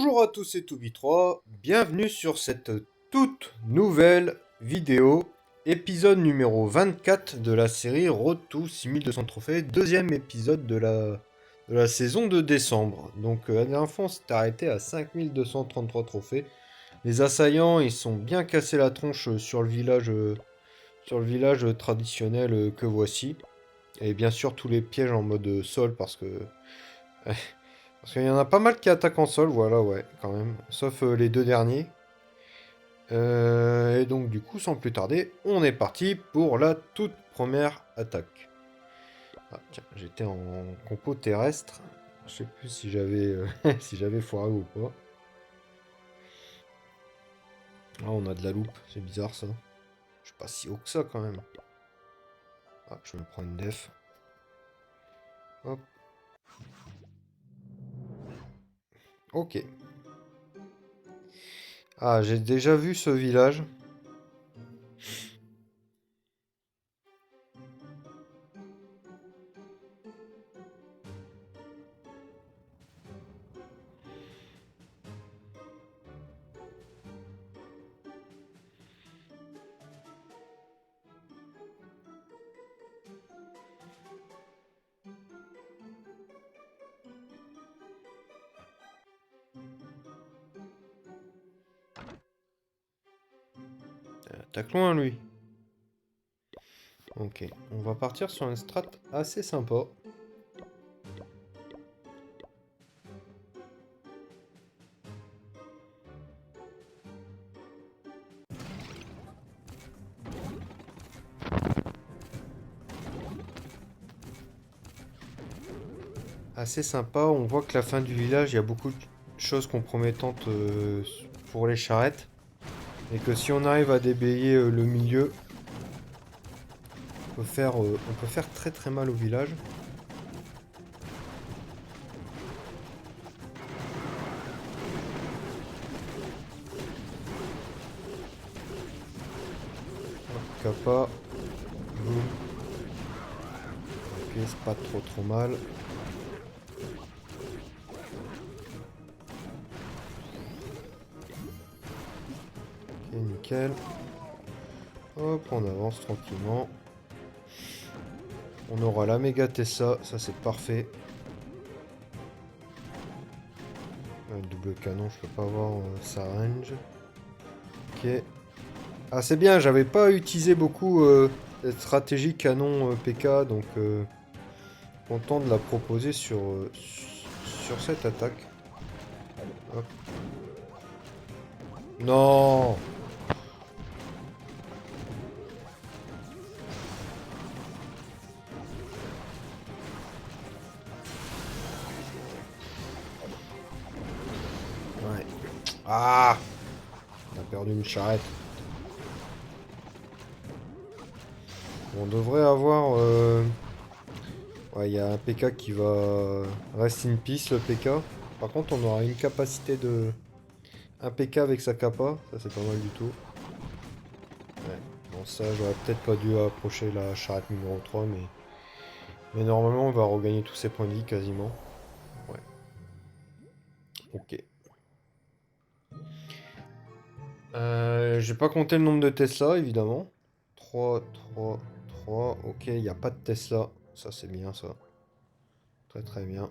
Bonjour à tous et Toubi3, bienvenue sur cette toute nouvelle vidéo, épisode numéro 24 de la série Road to 6200 trophées, deuxième épisode de la saison de décembre. Donc la dernière fois on s'est arrêté à 5233 trophées. Les assaillants ils sont bien cassés la tronche sur le village traditionnel que voici. Et bien sûr tous les pièges en mode sol parce que... Parce qu'il y en a pas mal qui attaquent en sol, voilà, ouais, quand même. Sauf les deux derniers. Et donc, du coup, sans plus tarder, on est parti pour la toute première attaque. Ah, tiens, j'étais en compo terrestre. Je sais plus si j'avais si j'avais foiré ou pas. Ah, on a de la loupe, c'est bizarre ça. Je suis pas si haut que ça quand même. Ah, je me prends une def. Hop. Ok. Ah, j'ai déjà vu ce village. Attaque loin, lui. Ok, on va partir sur une strat assez sympa. Assez sympa, on voit que la fin du village, il y a beaucoup de choses compromettantes pour les charrettes. Et que si on arrive à déblayer le milieu, on peut faire très très mal au village. Kappa, boum. Ok, c'est pas trop mal. Ok, nickel. Hop, on avance tranquillement. On aura la méga Tessa, ça c'est parfait. Le double canon, je peux pas avoir sa range. Ok. Ah c'est bien, j'avais pas utilisé beaucoup cette stratégie canon PK, donc content de la proposer sur cette attaque. Hop. Non. Ouais. Ah, on a perdu une charrette. On devrait avoir... Ouais, il y a un PK qui va... Rest in peace, le PK. Par contre, on aura une capacité de... Un PK avec sa kappa. Ça, c'est pas mal du tout. Ouais. Bon, ça, j'aurais peut-être pas dû approcher la charrette numéro 3, mais... Mais normalement, on va regagner tous ses points de vie, quasiment. Ouais. Ok. J'ai pas compté le nombre de Tesla, évidemment. 3, 3, 3. Ok, il n'y a pas de Tesla. Ça, c'est bien, ça. Très, très bien.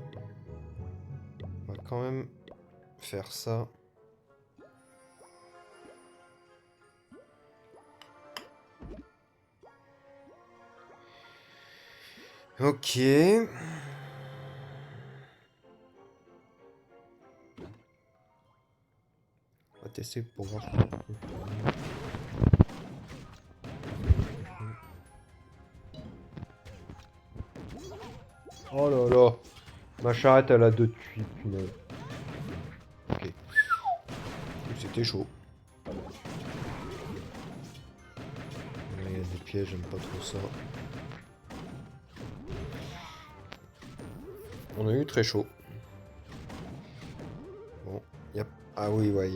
On va quand même faire ça. Ok. On va tester pour voir. Oh là là. Ma charrette, elle a deux tuyaux, punaise. Ok. C'était chaud. Là, il y a des pièges, j'aime pas trop ça. On a eu très chaud. Bon, ah oui, ouais,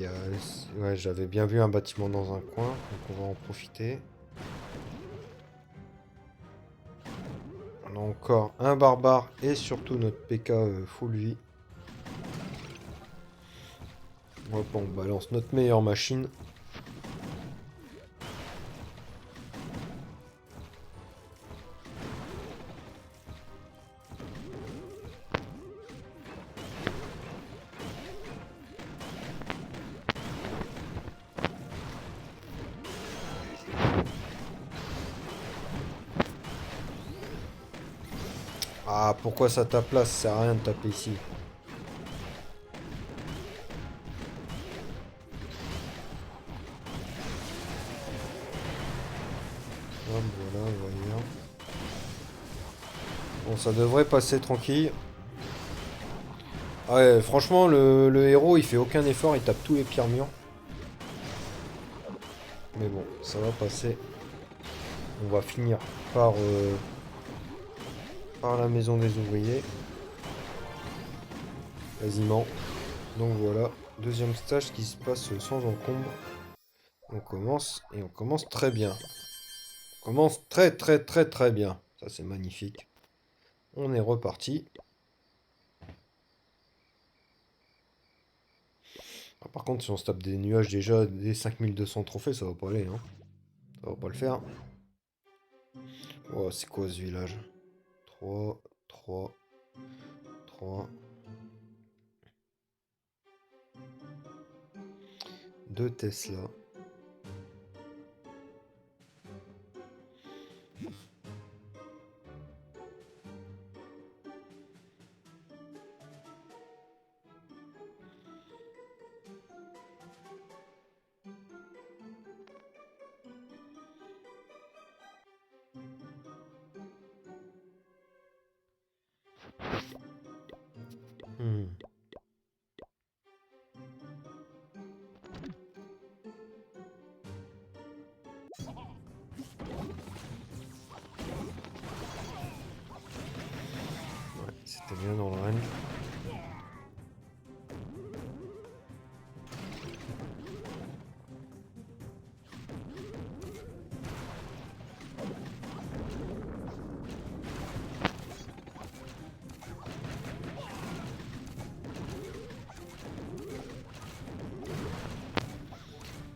ouais, j'avais bien vu un bâtiment dans un coin, donc on va en profiter. On a encore un barbare et surtout notre PK full vie. Hop, on balance notre meilleure machine. Ah, pourquoi ça tape là? Ça sert à rien de taper ici. Hop, voilà, voyons. Bon, ça devrait passer tranquille. Ah ouais, franchement, le héros, il fait aucun effort, il tape tous les pires murs. Mais bon, ça va passer. On va finir par la maison des ouvriers. Quasiment. Donc voilà, deuxième stage qui se passe sans encombre. On commence, et on commence très bien. On commence très très très très bien. Ça c'est magnifique. On est reparti. Ah, par contre, si on se tape des nuages déjà, des 5200 trophées, ça va pas aller, hein. Ça va pas le faire. Oh, c'est quoi ce village? 3, 3, 3. 2 Tesla. Hmm. Ouais, c'était bien dans le range.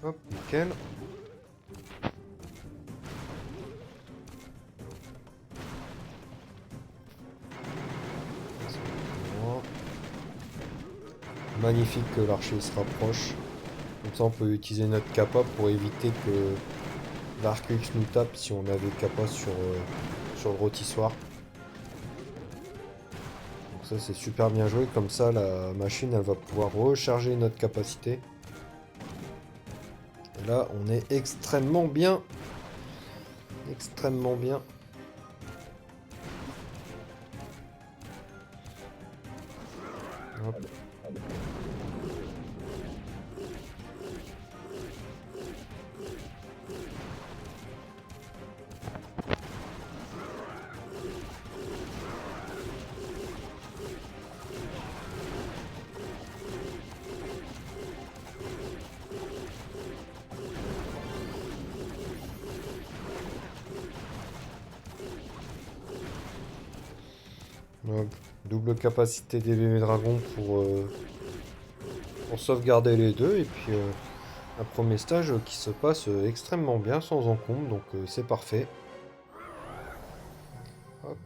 Hop, nickel. Voilà. Magnifique que l'archer se rapproche. Comme ça, on peut utiliser notre kappa pour éviter que l'Arcux nous tape si on avait kappa sur le rôtissoir. Donc ça, c'est super bien joué. Comme ça, la machine, elle va pouvoir recharger notre capacité. Et là, on est extrêmement bien. Extrêmement bien. Hop. Hop. Double capacité des bébés dragons pour sauvegarder les deux. Et puis un premier stage qui se passe extrêmement bien, sans encombre. Donc c'est parfait. Hop.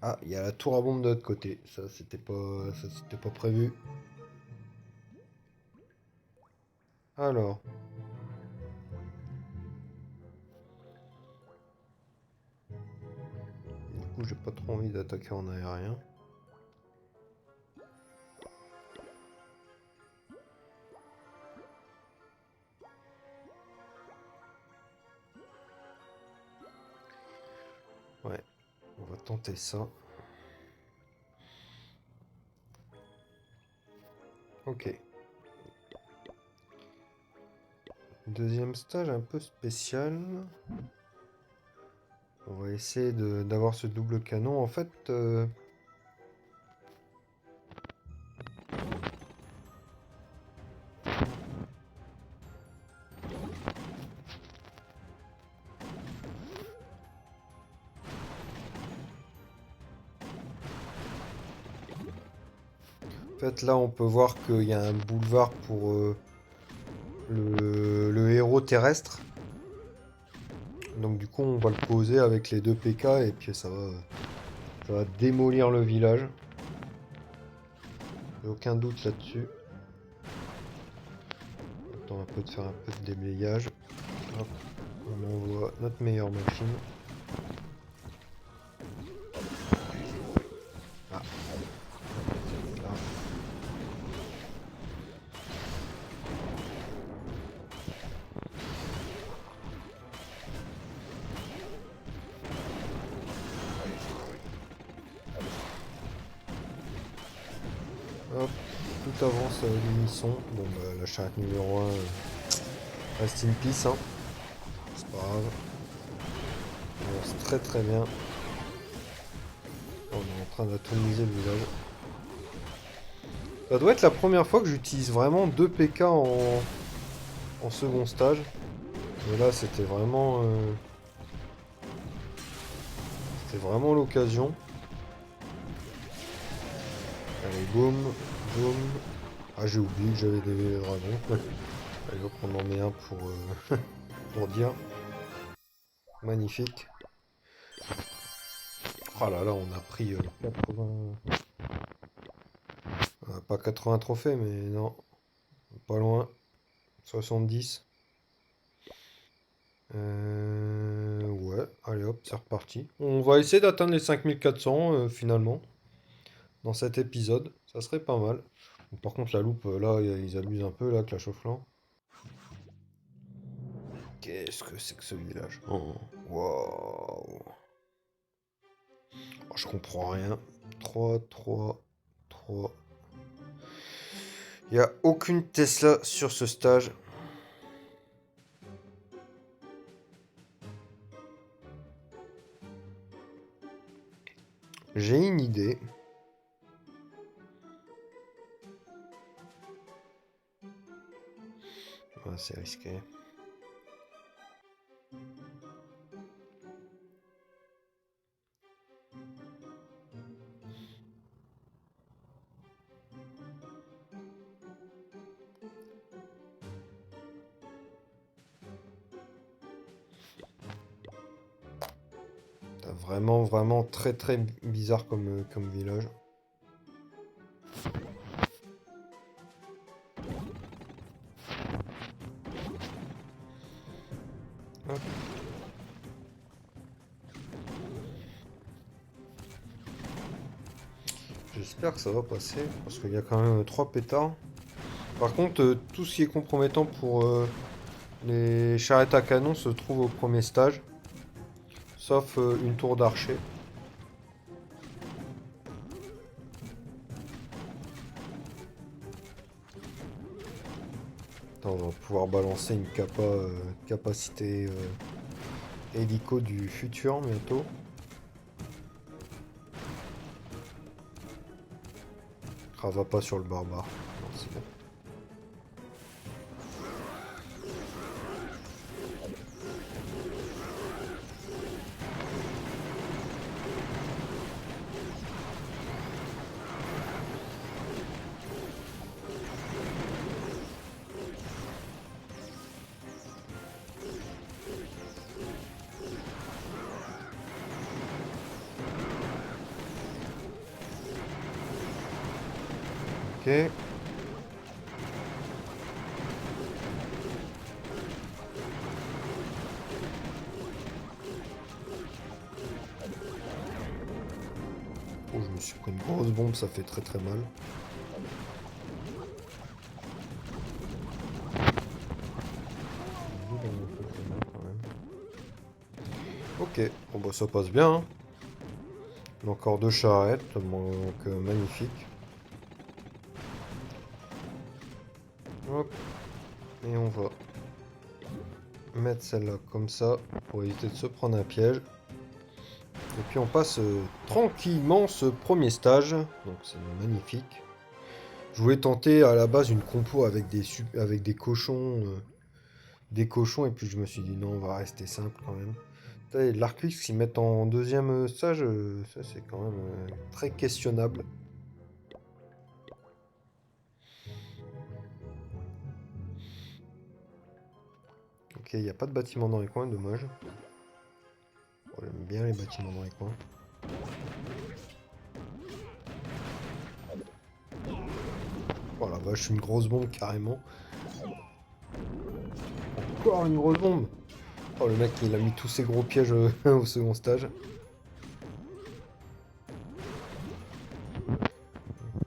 Ah, il y a la tour à bombe de l'autre côté. Ça, c'était pas prévu. Alors. Du coup, j'ai pas trop envie d'attaquer en aérien. Ouais, on va tenter ça. Ok. Deuxième stage un peu spécial. On va essayer d'avoir ce double canon. En fait, En fait, là, on peut voir qu'il y a un boulevard pour le héros terrestre. Donc du coup, on va le poser avec les deux PK et puis ça va démolir le village. J'ai aucun doute là-dessus. Attends, on va peut-être faire un peu de déblayage. Hop, on envoie notre meilleure machine. Ah, là. Hop, tout avance à l'unisson. Bon, bah, la charrette numéro 1 reste in peace, hein. C'est pas grave. On avance très très bien. On est en train d'atomiser le village. Ça doit être la première fois que j'utilise vraiment 2 PK en second stage. Et là, c'était vraiment l'occasion. Allez, boum, boum. Ah, j'ai oublié que j'avais des dragons. Allez, hop, on en met un pour dire. Magnifique. Oh là là, on a pris 80... pas 80 trophées, mais non. Pas loin. 70. Ouais, allez hop, c'est reparti. On va essayer d'atteindre les 5400 finalement dans cet épisode. Ça serait pas mal. Bon, par contre, la loupe, là, ils abusent un peu là, Clash of Clans. Qu'est-ce que c'est que ce village? Oh, waouh. Oh, je comprends rien. 3, 3, 3. Il n'y a aucune Tesla sur ce stage. J'ai une idée. Ah, c'est risqué. Vraiment, vraiment très très bizarre comme village. Hop. J'espère que ça va passer, parce qu'il y a quand même 3 pétards. Par contre, tout ce qui est compromettant pour les charrettes à canon se trouve au premier stage. Sauf une tour d'archer. Attends, on va pouvoir balancer une capacité hélico du futur bientôt. Ah, va pas sur le barbare. Non, c'est bon. Ok. Oh, je me suis pris une grosse bombe, ça fait très très mal. Ok, bon bah ça passe bien, hein. Encore 2 charrettes, donc magnifique. Hop, et on va mettre celle-là comme ça pour éviter de se prendre un piège. Et puis on passe tranquillement ce premier stage, donc c'est magnifique. Je voulais tenter à la base une compo avec des cochons, et puis je me suis dit non, on va rester simple quand même. L'Arcus s'y mettent en deuxième stage, ça c'est quand même très questionnable. Ok, il n'y a pas de bâtiment dans les coins, dommage. Oh, j'aime bien les bâtiments dans les coins. Oh la vache, une grosse bombe carrément. Encore une grosse bombe. Oh le mec il a mis tous ses gros pièges au second stage.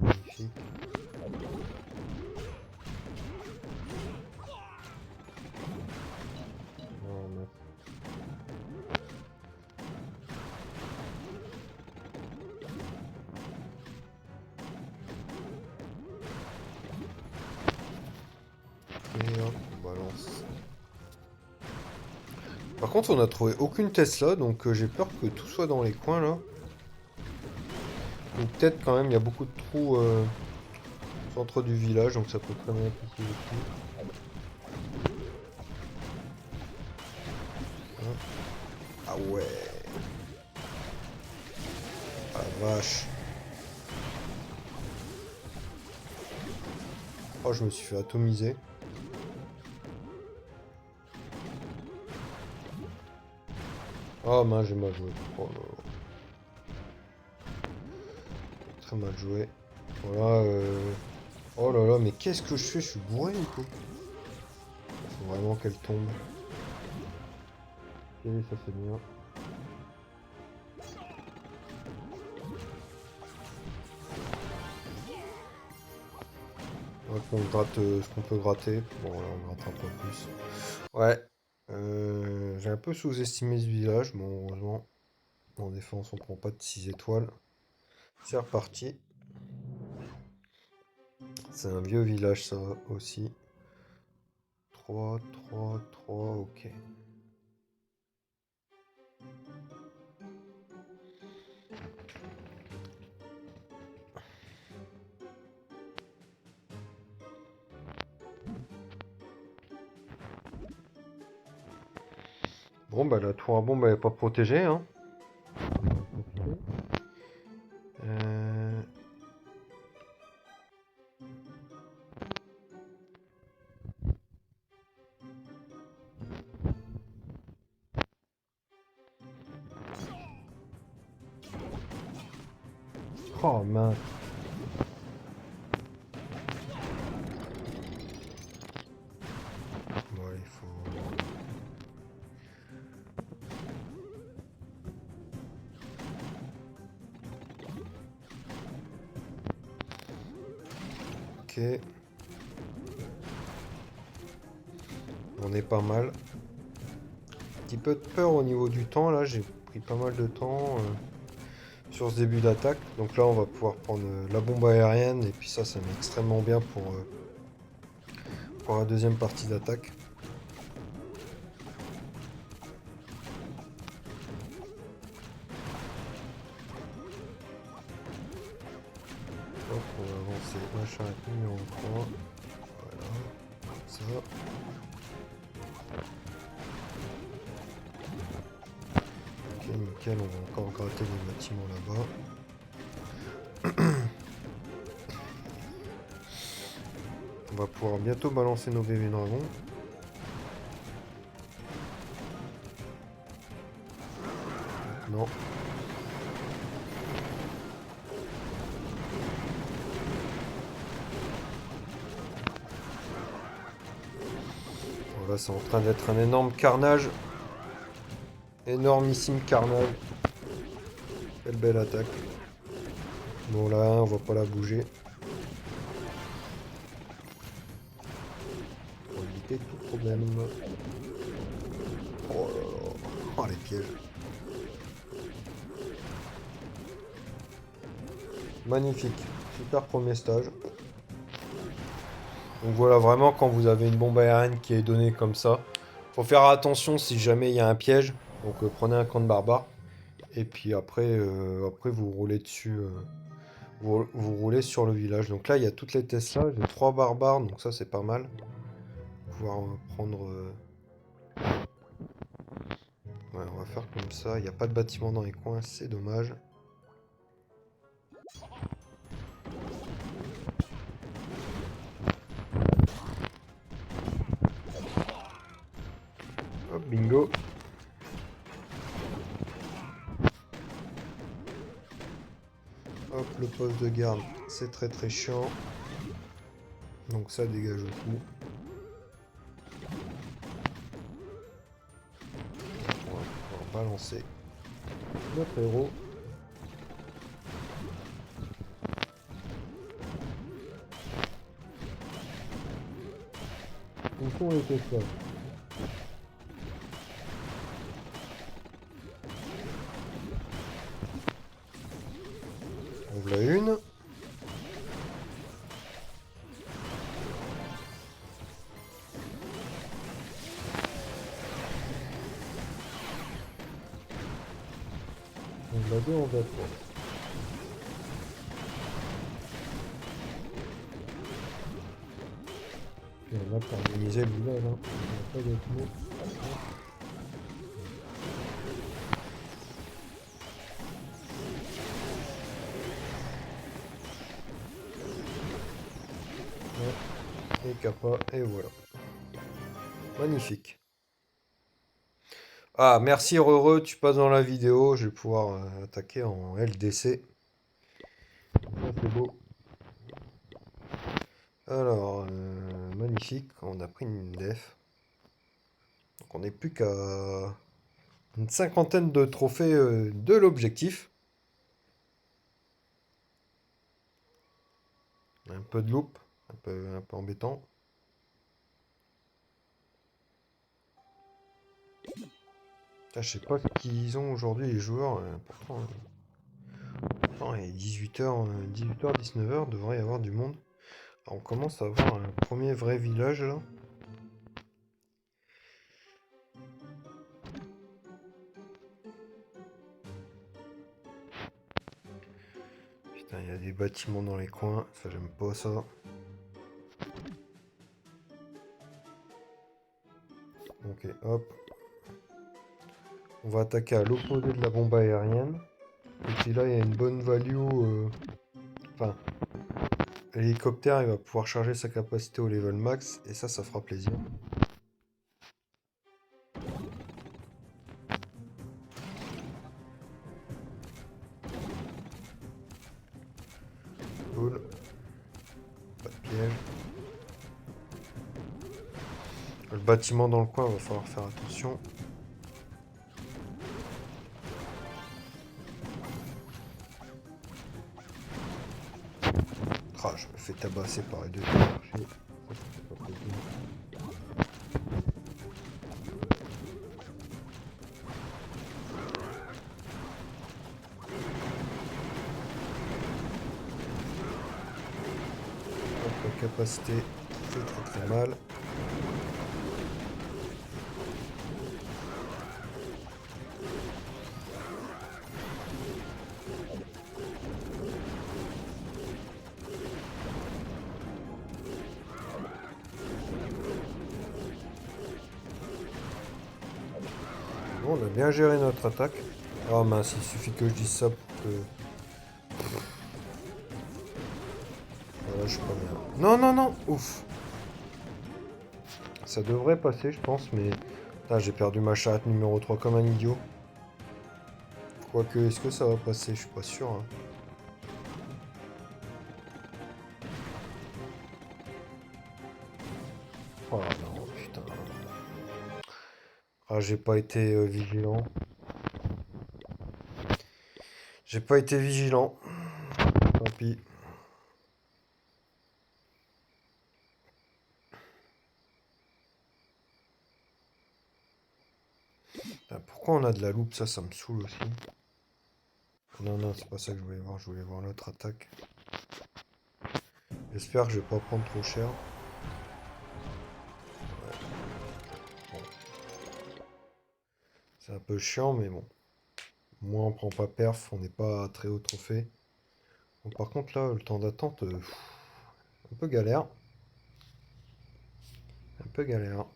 Magnifique. Oh, mince. Et hop, on balance. Par contre, on n'a trouvé aucune Tesla, donc j'ai peur que tout soit dans les coins là. Ou peut-être quand même, il y a beaucoup de trous au centre du village, donc ça peut très bien être ici aussi. Hein. Ah ouais. Ah la vache. Oh, je me suis fait atomiser. Oh mince, j'ai mal joué. Oh là là. Très mal joué. Voilà. Oh là là, mais qu'est-ce que je fais? Je suis bourré ou quoi? Faut vraiment qu'elle tombe. Ok, ça c'est bien. Hop, on gratte ce qu'on peut gratter. Bon, là, on gratte un peu plus. Ouais. J'ai un peu sous-estimé ce village. Bon, heureusement, en défense, on prend pas de 6 étoiles. C'est reparti. C'est un vieux village, ça aussi. 3, 3, 3, ok. Bon, bah la tour à bombe, elle est pas protégée, hein. Euh, Oh mince. Bon, il faut... Ok. On est pas mal. Un petit peu de peur au niveau du temps, là, j'ai pris pas mal de temps sur ce début d'attaque. Donc là, on va pouvoir prendre la bombe aérienne, et puis ça m'est extrêmement bien pour la deuxième partie d'attaque. Hop, on va avancer machin numéro 3. Voilà, comme ça. Ok, nickel, on va encore gratter les bâtiments là-bas. On va pouvoir bientôt balancer nos bébés dragons. Non. Voilà, c'est en train d'être un énorme carnage. Énormissime carnage. Quelle belle attaque. Bon là, on va pas la bouger. Pour éviter tout problème. Oh là là. Oh les pièges. Magnifique. Super premier stage. Donc voilà, vraiment, quand vous avez une bombe aérienne qui est donnée comme ça, faut faire attention si jamais il y a un piège. Donc prenez un camp de barbares. Et puis après vous roulez dessus. Vous roulez sur le village. Donc là, il y a toutes les Tesla. J'ai 3 barbares, donc ça, c'est pas mal. Pouvoir prendre... Ouais, on va faire comme ça. Il n'y a pas de bâtiment dans les coins, c'est dommage. poste de garde, c'est très très chiant. Donc ça dégage tout. On va pouvoir balancer notre héros. Où sont les Tesla? On voilà une. On l'a deux en date. Puis on a pour organiser le village, hein. On n'a pas d'autres mots. Ouais. Et Kappa, et voilà. Magnifique. Ah, merci Heureux, tu passes dans la vidéo, je vais pouvoir attaquer en LDC. Ça c'est beau. Alors, magnifique, on a pris une def. Donc on n'est plus qu'à une cinquantaine de trophées de l'objectif. Un peu de loupe, un peu embêtant. Ah, je sais pas ce qu'ils ont aujourd'hui les joueurs. Pourtant, il est 18h, 18h, 19h, devrait y avoir du monde. Alors, on commence à avoir un premier vrai village là. Putain, il y a des bâtiments dans les coins, ça j'aime pas ça. Ok, hop. On va attaquer à l'opposé de la bombe aérienne. Et puis là, il y a une bonne value. Enfin, l'hélicoptère, il va pouvoir charger sa capacité au level max. Et ça fera plaisir. Cool. Pas de piège. Le bâtiment dans le coin, va falloir faire attention. Ah, je me fais tabasser par les deux archers. Ça fait pas plaisir. Hop, la capacité fait très très mal. Bon, on a bien géré notre attaque. Oh mince, il suffit que je dise ça pour que... Voilà, je suis pas bien. Non, non, non. Ouf. Ça devrait passer, je pense, mais... Putain, j'ai perdu ma charrette numéro 3 comme un idiot. Quoique, est-ce que ça va passer? Je suis pas sûr, hein. Oh non, putain. Ah, j'ai pas été vigilant. J'ai pas été vigilant. Tant pis. Putain, pourquoi on a de la loupe? Ça me saoule aussi. Non, non, c'est pas ça que je voulais voir. Je voulais voir l'autre attaque. J'espère que je vais pas prendre trop cher. Bon. C'est un peu chiant, mais bon. Moi, on prend pas perf, on n'est pas très haut trophée. Bon, par contre, là, le temps d'attente, un peu galère. Un peu galère.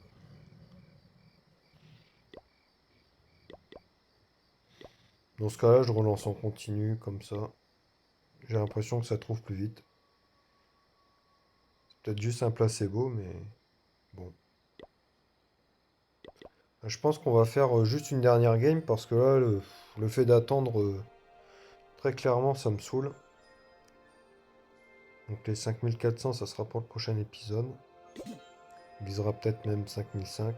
Dans ce cas-là, je relance en continu, comme ça. J'ai l'impression que ça trouve plus vite. C'est peut-être juste un placebo, mais bon. Je pense qu'on va faire juste une dernière game, parce que là, le fait d'attendre, très clairement, ça me saoule. Donc les 5400, ça sera pour le prochain épisode. Il visera peut-être même 5005.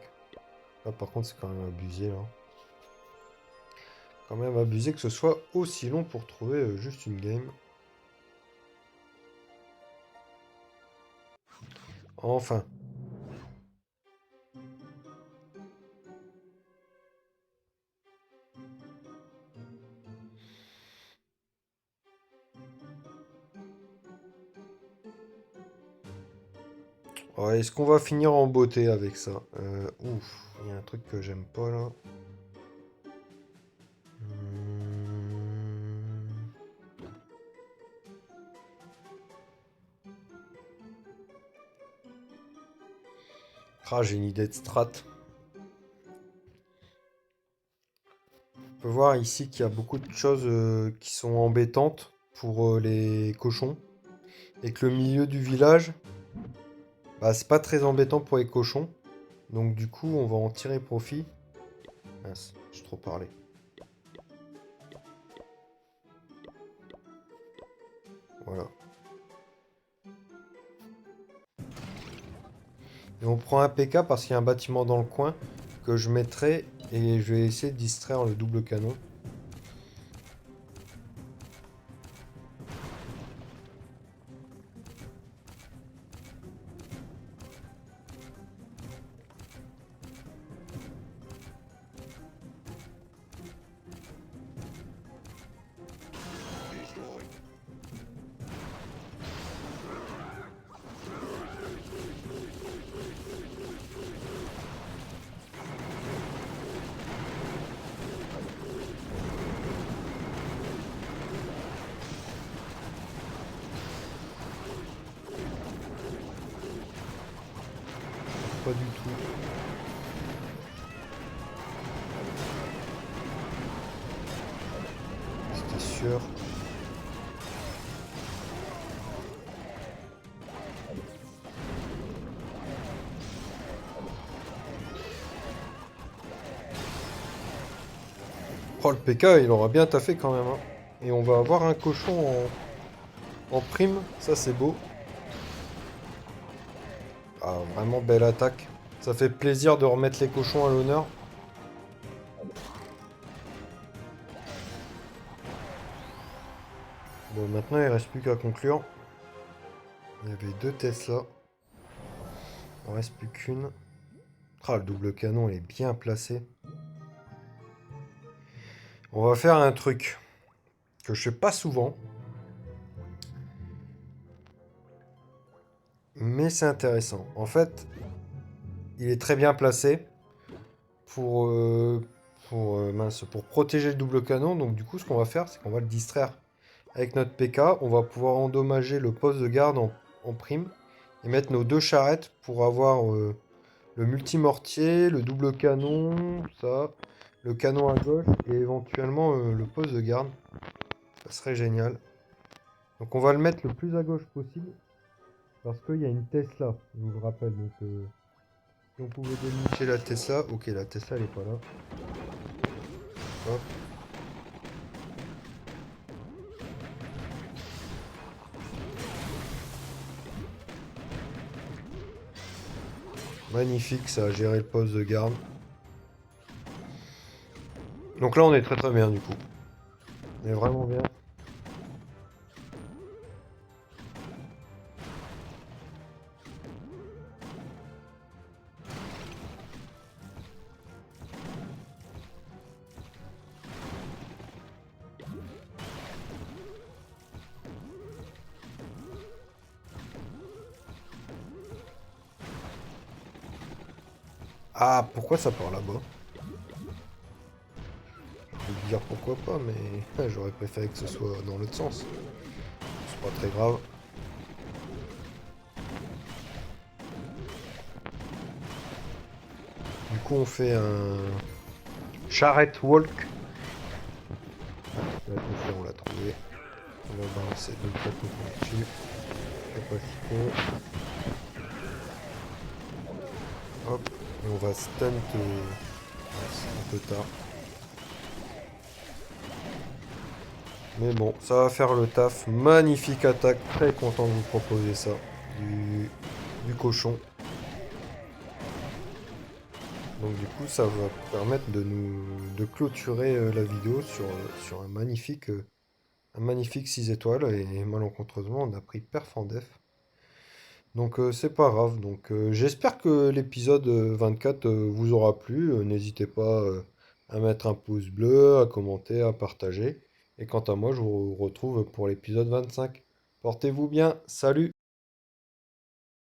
Là, par contre, c'est quand même abusé, là. Quand même abusé que ce soit aussi long pour trouver juste une game. Enfin. Ouais, est-ce qu'on va finir en beauté avec ça? Ouf, il y a un truc que j'aime pas là. Hmm. Ah, j'ai une idée de strat. On peut voir ici qu'il y a beaucoup de choses qui sont embêtantes pour les cochons. Et que le milieu du village, bah, c'est pas très embêtant pour les cochons. Donc du coup, on va en tirer profit. Mince, j'ai trop parlé. Voilà. Et on prend un PK parce qu'il y a un bâtiment dans le coin que je mettrai et je vais essayer de distraire le double canon. Pas du tout. C'était sûr. Oh, le PK, il aura bien taffé quand même, hein. Et on va avoir un cochon en prime. Ça, c'est beau. Ah, vraiment belle attaque. Ça fait plaisir de remettre les cochons à l'honneur. Bon, maintenant, il reste plus qu'à conclure. Il y avait 2 Tesla. Il en reste plus qu'une. Ah, le double canon, il est bien placé. On va faire un truc que je fais pas souvent. Mais c'est intéressant. En fait, il est très bien placé pour, mince, pour protéger le double canon. Donc du coup, ce qu'on va faire, c'est qu'on va le distraire avec notre PK. On va pouvoir endommager le poste de garde en prime et mettre nos 2 charrettes pour avoir le multimortier, le double canon, ça, le canon à gauche et éventuellement le poste de garde. Ça serait génial. Donc on va le mettre le plus à gauche possible parce qu'il y a une Tesla, je vous le rappelle. Donc si on pouvait dénicher la Tesla, ok, la Tesla elle est pas là. Hop. Magnifique, ça a géré le poste de garde. Donc là on est très très bien du coup. On est vraiment bien. Ah, pourquoi ça part là-bas? Je vais te dire pourquoi pas, mais j'aurais préféré que ce soit dans l'autre sens. C'est pas très grave. Du coup, on fait un charrette walk. La Tesla, on l'a trouvé. On va balancer 2 4 dessus. Capacité. Hop. Et on va stunt. C'est un peu tard. Mais bon, ça va faire le taf. Magnifique attaque. Très content de vous proposer ça. Du, du cochon. Donc du coup, ça va permettre de clôturer la vidéo sur un magnifique 6 étoiles. Et malencontreusement, on a pris perf en def. Donc c'est pas grave. Donc j'espère que l'épisode 24 vous aura plu. N'hésitez pas à mettre un pouce bleu, à commenter, à partager. Et quant à moi, je vous retrouve pour l'épisode 25. Portez-vous bien. Salut!